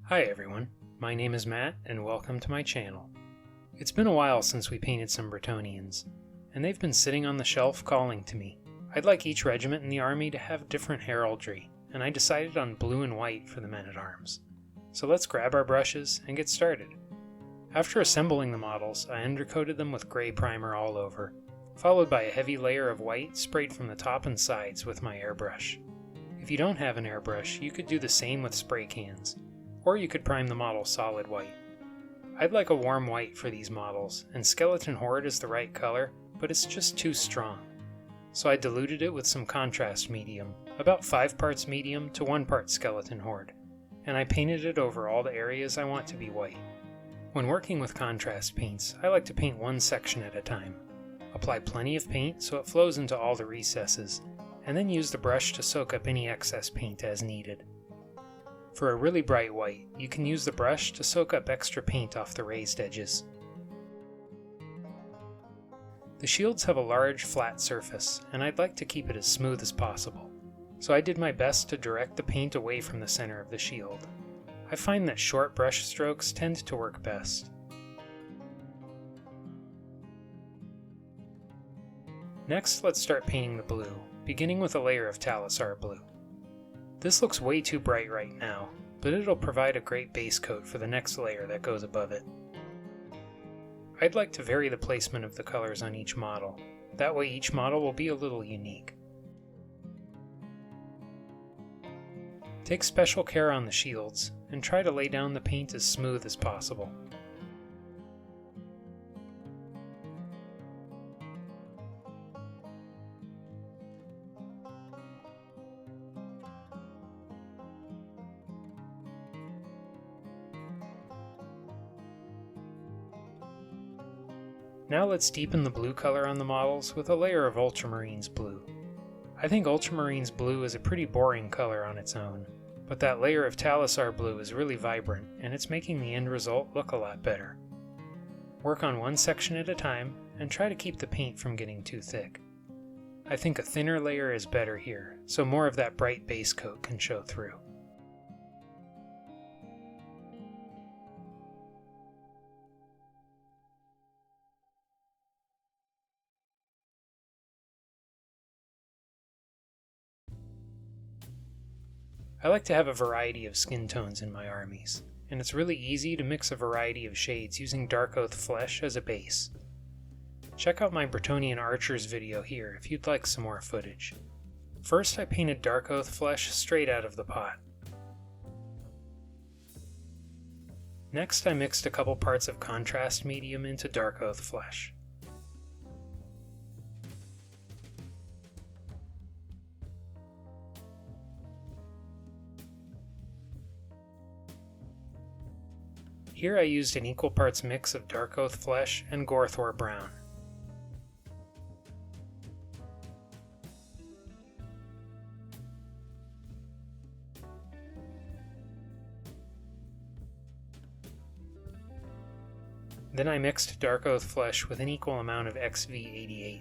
Hi everyone, my name is Matt and welcome to my channel. It's been a while since we painted some Bretonnians, and they've been sitting on the shelf calling to me. I'd like each regiment in the army to have different heraldry, and I decided on blue and white for the men-at-arms. So let's grab our brushes and get started. After assembling the models, I undercoated them with gray primer all over, followed by a heavy layer of white sprayed from the top and sides with my airbrush. If you don't have an airbrush, you could do the same with spray cans, or you could prime the model solid white. I'd like a warm white for these models, and Skeleton Horde is the right color, but it's just too strong. So I diluted it with some contrast medium, about 5 parts medium to 1 part Skeleton Horde, and I painted it over all the areas I want to be white. When working with contrast paints, I like to paint one section at a time. Apply plenty of paint so it flows into all the recesses, and then use the brush to soak up any excess paint as needed. For a really bright white, you can use the brush to soak up extra paint off the raised edges. The shields have a large, flat surface, and I'd like to keep it as smooth as possible, so I did my best to direct the paint away from the center of the shield. I find that short brush strokes tend to work best. Next, let's start painting the blue, beginning with a layer of Talassar blue. This looks way too bright right now, but it'll provide a great base coat for the next layer that goes above it. I'd like to vary the placement of the colors on each model. That way each model will be a little unique. Take special care on the shields, and try to lay down the paint as smooth as possible. Now let's deepen the blue color on the models with a layer of Ultramarines blue. I think Ultramarines blue is a pretty boring color on its own, but that layer of Talassar blue is really vibrant and it's making the end result look a lot better. Work on one section at a time and try to keep the paint from getting too thick. I think a thinner layer is better here, so more of that bright base coat can show through. I like to have a variety of skin tones in my armies, and it's really easy to mix a variety of shades using Darkoath flesh as a base. Check out my Bretonnian Archers video here if you'd like some more footage. First I painted Darkoath flesh straight out of the pot. Next I mixed a couple parts of contrast medium into Darkoath flesh. Here I used an equal parts mix of Darkoath flesh and Gorthor brown. Then I mixed Darkoath flesh with an equal amount of XV88.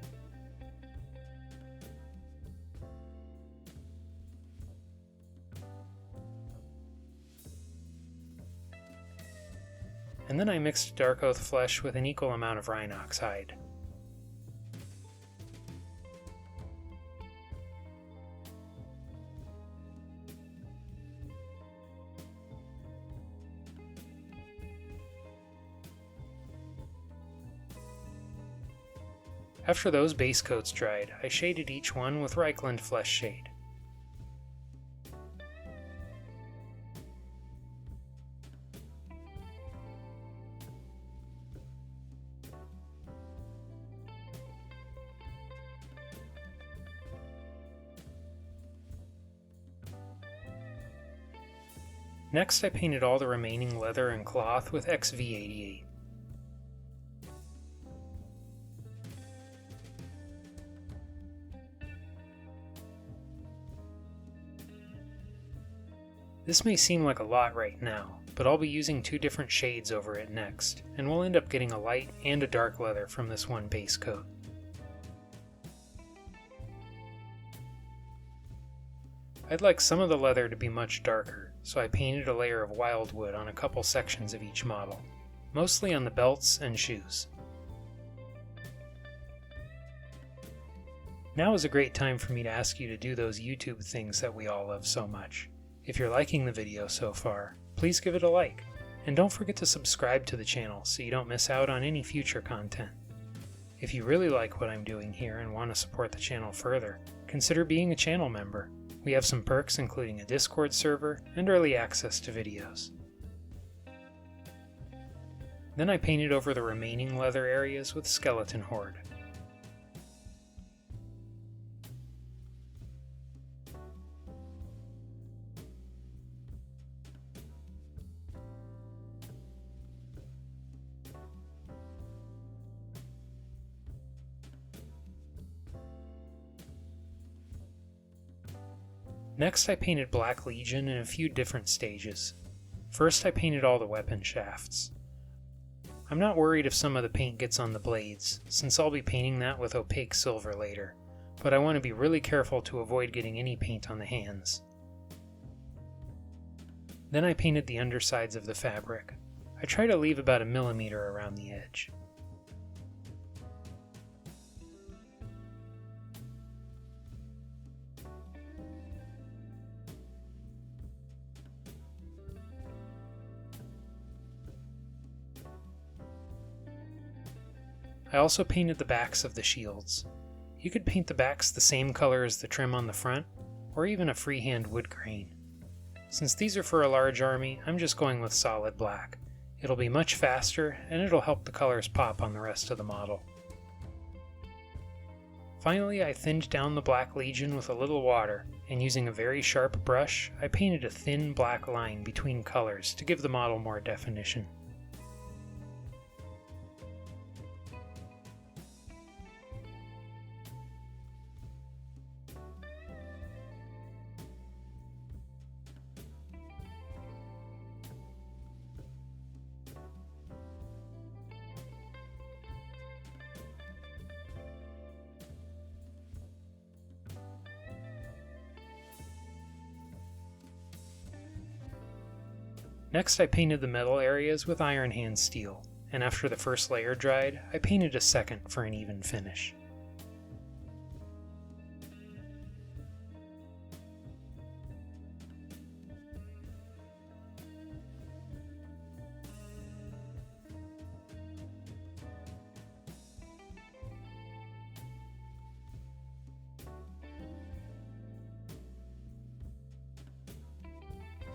And then I mixed Darkoath flesh with an equal amount of Rhinox hide. After those base coats dried, I shaded each one with Reikland Fleshshade. Next I painted all the remaining leather and cloth with XV88. This may seem like a lot right now, but I'll be using 2 different shades over it next, and we'll end up getting a light and a dark leather from this one base coat. I'd like some of the leather to be much darker, so I painted a layer of wildwood on a couple sections of each model, mostly on the belts and shoes. Now is a great time for me to ask you to do those YouTube things that we all love so much. If you're liking the video so far, please give it a like, and don't forget to subscribe to the channel so you don't miss out on any future content. If you really like what I'm doing here and want to support the channel further, consider being a channel member. We have some perks including a Discord server and early access to videos. Then I painted over the remaining leather areas with Skeleton Horde. Next I painted Black Legion in a few different stages. First I painted all the weapon shafts. I'm not worried if some of the paint gets on the blades, since I'll be painting that with opaque silver later, but I want to be really careful to avoid getting any paint on the hands. Then I painted the undersides of the fabric. I try to leave about 1 millimeter around the edge. I also painted the backs of the shields. You could paint the backs the same color as the trim on the front, or even a freehand wood grain. Since these are for a large army, I'm just going with solid black. It'll be much faster, and it'll help the colors pop on the rest of the model. Finally, I thinned down the Black Legion with a little water, and using a very sharp brush, I painted a thin black line between colors to give the model more definition. Next I painted the metal areas with Iron Hand steel, and after the first layer dried, I painted a second for an even finish.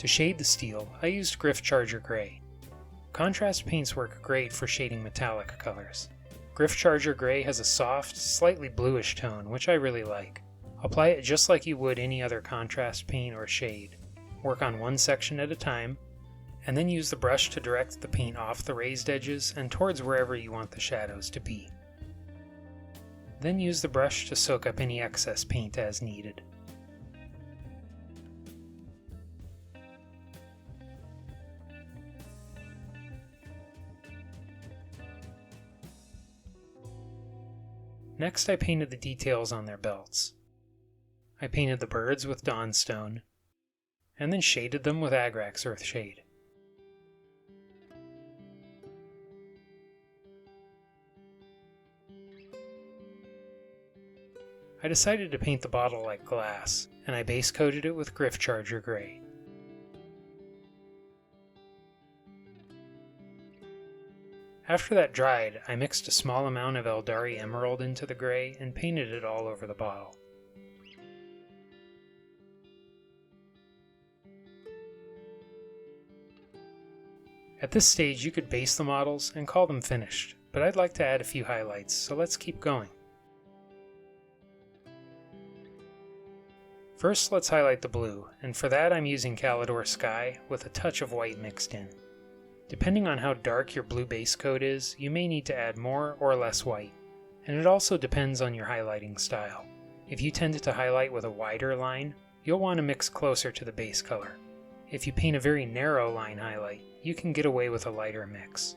To shade the steel, I used Gryph-Charger Gray. Contrast paints work great for shading metallic colors. Gryph-Charger Gray has a soft, slightly bluish tone, which I really like. Apply it just like you would any other contrast paint or shade. Work on one section at a time, and then use the brush to direct the paint off the raised edges and towards wherever you want the shadows to be. Then use the brush to soak up any excess paint as needed. Next I painted the details on their belts. I painted the birds with Dawnstone, and then shaded them with Agrax Earthshade. I decided to paint the bottle like glass, and I base coated it with Gryph-Charger Gray. After that dried, I mixed a small amount of Aeldari Emerald into the gray and painted it all over the bottle. At this stage you could base the models and call them finished, but I'd like to add a few highlights, so let's keep going. First let's highlight the blue, and for that I'm using Caledor Sky with a touch of white mixed in. Depending on how dark your blue base coat is, you may need to add more or less white, and it also depends on your highlighting style. If you tend to highlight with a wider line, you'll want to mix closer to the base color. If you paint a very narrow line highlight, you can get away with a lighter mix.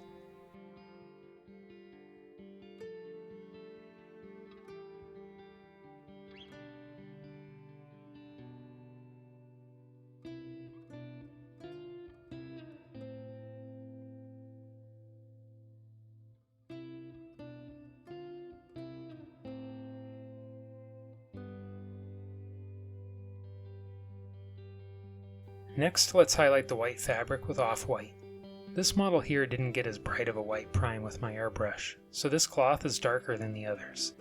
Next, let's highlight the white fabric with Offwhite. This model here didn't get as bright of a white prime with my airbrush, so this cloth is darker than the others.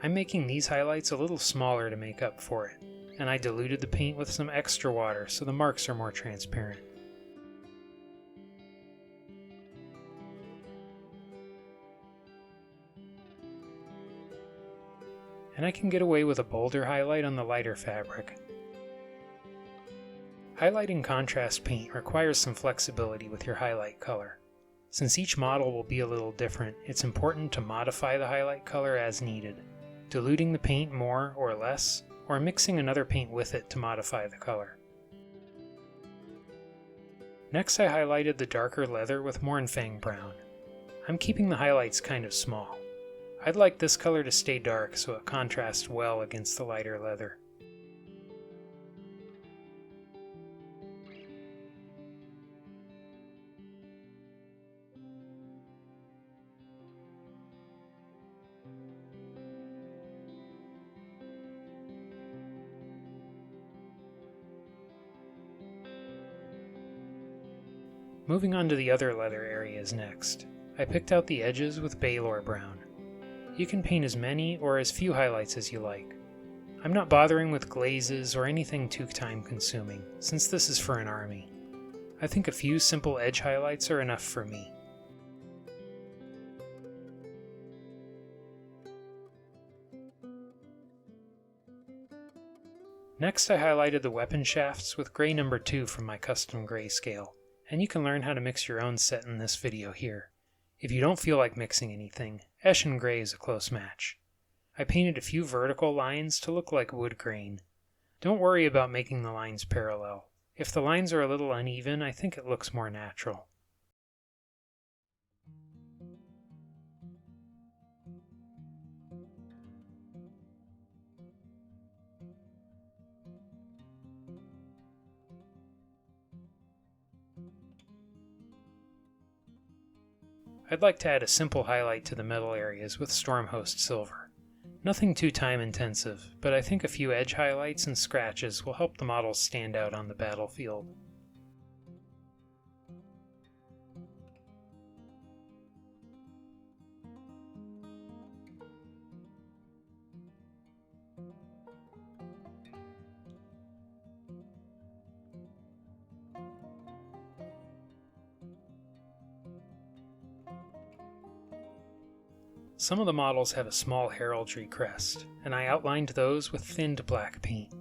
I'm making these highlights a little smaller to make up for it, and I diluted the paint with some extra water so the marks are more transparent. And I can get away with a bolder highlight on the lighter fabric. Highlighting contrast paint requires some flexibility with your highlight color. Since each model will be a little different, it's important to modify the highlight color as needed, diluting the paint more or less, or mixing another paint with it to modify the color. Next, I highlighted the darker leather with Mournfang brown. I'm keeping the highlights kind of small. I'd like this color to stay dark so it contrasts well against the lighter leather. Moving on to the other leather areas next, I picked out the edges with Balor brown. You can paint as many or as few highlights as you like. I'm not bothering with glazes or anything too time consuming, since this is for an army. I think a few simple edge highlights are enough for me. Next I highlighted the weapon shafts with gray number 2 from my custom grayscale, and you can learn how to mix your own set in this video here. If you don't feel like mixing anything, Eshin gray is a close match. I painted a few vertical lines to look like wood grain. Don't worry about making the lines parallel. If the lines are a little uneven, I think it looks more natural. I'd like to add a simple highlight to the metal areas with Stormhost silver. Nothing too time intensive, but I think a few edge highlights and scratches will help the models stand out on the battlefield. Some of the models have a small heraldry crest, and I outlined those with thinned black paint.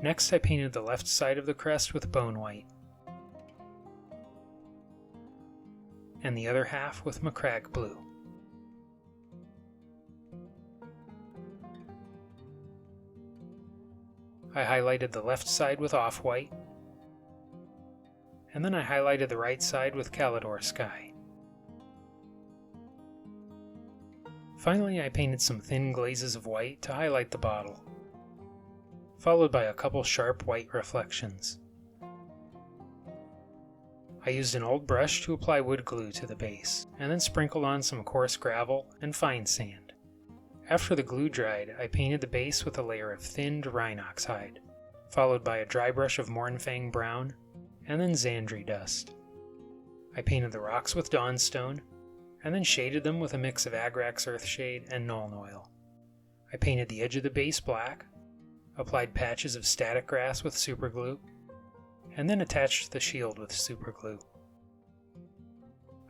Next I painted the left side of the crest with Bonewhite, and the other half with Macragge blue. I highlighted the left side with Offwhite, and then I highlighted the right side with Caledor sky. Finally, I painted some thin glazes of white to highlight the bottle, followed by a couple sharp white reflections. I used an old brush to apply wood glue to the base, and then sprinkled on some coarse gravel and fine sand. After the glue dried, I painted the base with a layer of thinned Rhinox hide, followed by a dry brush of Mournfang brown, and then Xandri dust. I painted the rocks with Dawnstone, and then shaded them with a mix of Agrax Earthshade and Nuln Oil. I painted the edge of the base black, applied patches of static grass with superglue, and then attached the shield with superglue.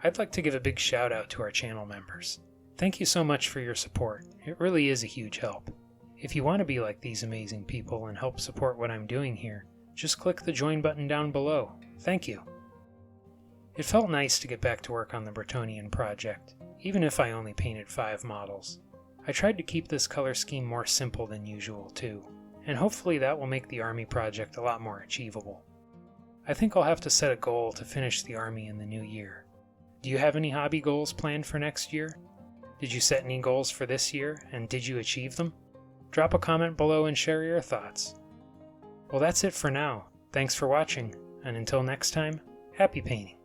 I'd like to give a big shout out to our channel members. Thank you so much for your support. It really is a huge help. If you want to be like these amazing people and help support what I'm doing here, just click the join button down below. Thank you. It felt nice to get back to work on the Bretonnian project, even if I only painted 5 models. I tried to keep this color scheme more simple than usual too, and hopefully that will make the army project a lot more achievable. I think I'll have to set a goal to finish the army in the new year. Do you have any hobby goals planned for next year? Did you set any goals for this year, and did you achieve them? Drop a comment below and share your thoughts. Well, that's it for now. Thanks for watching, and until next time, happy painting.